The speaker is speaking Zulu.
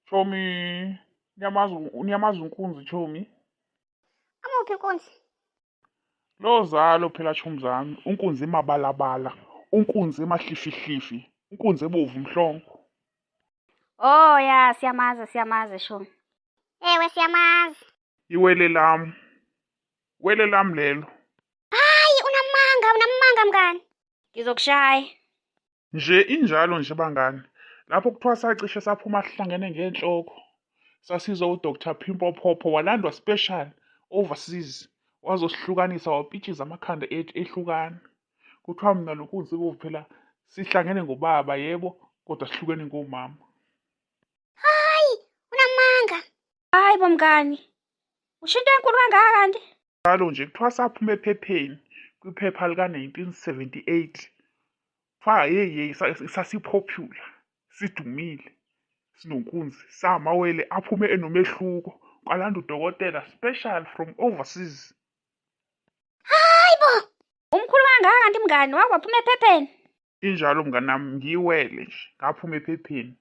Chomi, niyamazi unkunzi Chomi? Amuphi inkunzi? Lozalo phela chomi zami, unkunzi emabalabala, unkunzi emahlifihlifi, unkunzi ebovu mhlongo. Oh ya, siyamazi Shomi. Ewe siyamazi. Iwele lami. Wele lami lelo. Hayi, unamanga mngani. Ngizokushaya. Nje injalo nje bangani. Lapho kuthiwa sacishe saphuma sihlangene ngenhloko. Sasizwa uDr. Pimpo Popho walandwa special overseas. Wazosihlukanisa wapitshiza amakhanda ethu ehlukana. Kuthiwa mina lokunzi bovu phela sihlangene ngobaba yebo, kodwa sihlukene ngomama. Hayi, unamanga. Hayi bomngani. Usho into enkulu kangaka kanti? Njalo nje kuthiwa saphuma ephepheni kwiphepha lika-1978. Kuthiwa yeyi sasipopular, sidumile, sinonkunzi, samawele aphume enomehluko, kwalanda udokotela special from overseas. Hayi bo. Umkhulu kangaka kanti mngani wakho waphuma ephepheni? Injalo mnganami, ngiyiwele nje, ngaphuma ephepheni.